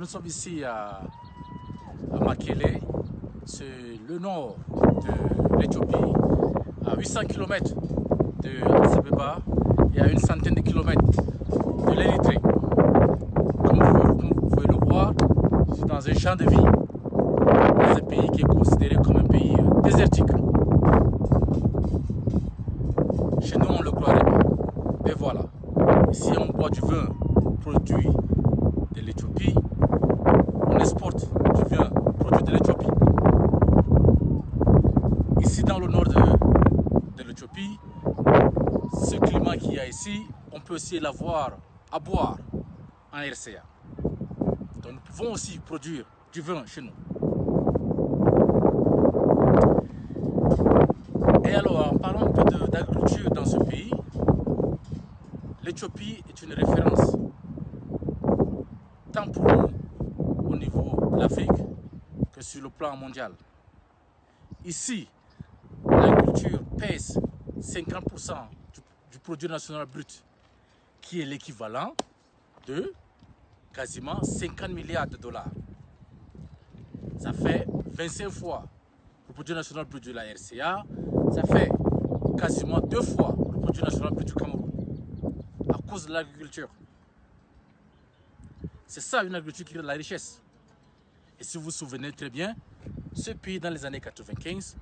sommes ici à Mekele, c'est le nord de l'Éthiopie, à 800 km de Addis Abeba et à une centaine de kilomètres de l'Érythrée. Comme vous pouvez le voir, je suis dans un champ de vie, dans un pays qui est considéré comme un pays désertique. Chez nous, on ne le croirait pas. Et voilà, ici on boit du vin produit de l'Éthiopie, on exporte du vin produit de l'Éthiopie. Ici dans le nord de l'Éthiopie, ce climat qu'il y a ici, on peut aussi l'avoir à boire en RCA. Donc nous pouvons aussi produire du vin chez nous. Et alors, en parlant un peu d'agriculture dans ce pays, l'Éthiopie est une référence, tant pour nous au niveau de l'Afrique que sur le plan mondial. Ici, l'agriculture pèse 50% du produit national brut, qui est l'équivalent de quasiment 50 milliards de dollars. Ça fait 25 fois le produit national brut de la RCA, ça fait quasiment 2 fois le produit national brut du Cameroun, à cause de l'agriculture. C'est ça une agriculture qui crée de la richesse. Et si vous vous souvenez très bien, ce pays dans les années 95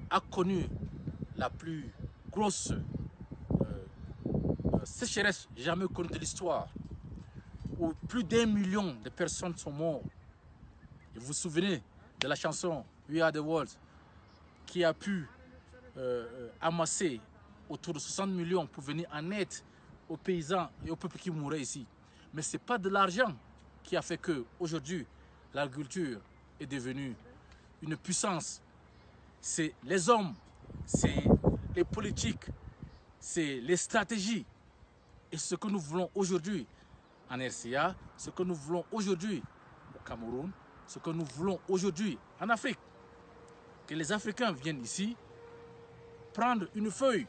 a connu la plus grosse sécheresse jamais connue de l'histoire, où plus d'1 million de personnes sont mortes. Et vous vous souvenez de la chanson We Are The World, qui a pu amasser autour de 60 millions pour venir en aide aux paysans et aux peuples qui mouraient ici. Mais ce n'est pas de l'argent qui a fait qu'aujourd'hui, l'agriculture est devenue une puissance. C'est les hommes, c'est les politiques, c'est les stratégies. Et ce que nous voulons aujourd'hui en RCA, ce que nous voulons aujourd'hui au Cameroun, ce que nous voulons aujourd'hui en Afrique, que les Africains viennent ici prendre une feuille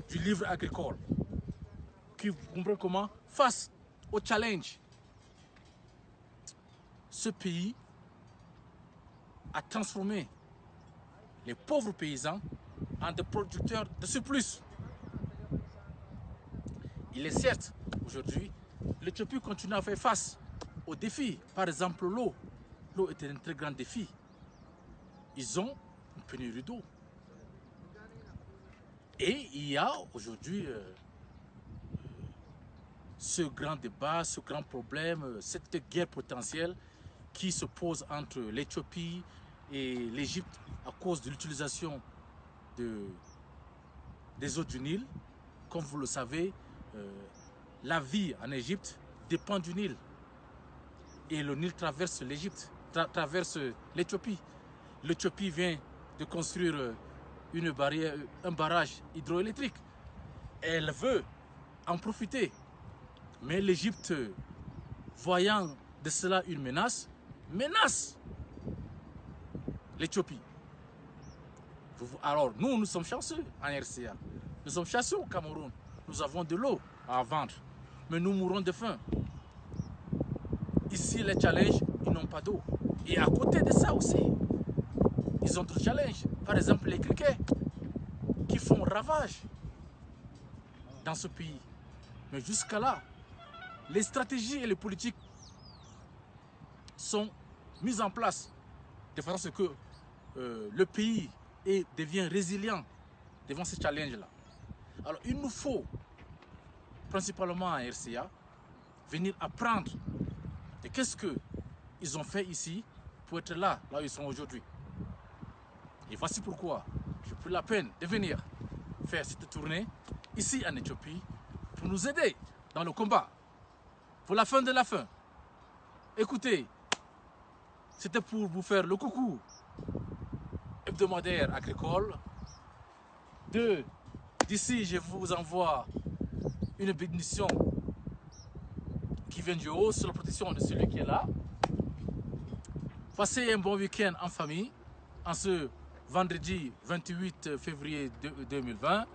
du livre agricole, qui, vous comprenez comment, face au challenge. Ce pays a transformé les pauvres paysans en des producteurs de surplus. Il est certes, aujourd'hui, l'Éthiopie continue à faire face aux défis. Par exemple, l'eau. L'eau est un très grand défi. Ils ont une pénurie d'eau. Et il y a aujourd'hui ce grand débat, ce grand problème, cette guerre potentielle qui se pose entre l'Éthiopie et l'Égypte à cause de l'utilisation des eaux du Nil. Comme vous le savez, la vie en Égypte dépend du Nil. Et le Nil traverse l'Égypte, traverse l'Éthiopie. L'Éthiopie vient de construire un barrage hydroélectrique. Elle veut en profiter. Mais l'Égypte, voyant de cela une menace l'Éthiopie. Alors nous sommes chanceux en RCA. Nous sommes chanceux au Cameroun. Nous avons de l'eau à vendre. Mais nous mourrons de faim. Ici, les challenges, ils n'ont pas d'eau. Et à côté de ça aussi, ils ont d'autres challenges. Par exemple, les criquets qui font ravage dans ce pays. Mais jusqu'à là, les stratégies et les politiques sont mises en place de façon à ce que le pays devient résilient devant ces challenges-là. Alors, il nous faut, principalement en RCA, venir apprendre de qu'est-ce qu'ils ont fait ici pour être là où ils sont aujourd'hui. Et voici pourquoi j'ai pris la peine de venir faire cette tournée ici en Éthiopie pour nous aider dans le combat pour la fin de la fin. Écoutez, c'était pour vous faire le coucou hebdomadaire agricole. D'ici, je vous envoie une bénédiction qui vient du haut sur la protection de celui qui est là. Passez un bon week-end en famille en ce vendredi 28 février 2020.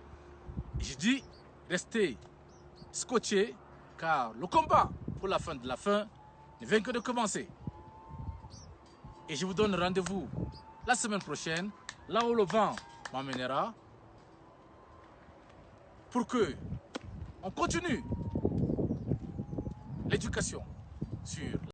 Je dis, restez scotchés car le combat pour la fin de la fin ne vient que de commencer. Et je vous donne rendez-vous la semaine prochaine, là où le vent m'emmènera, pour que on continue l'éducation sur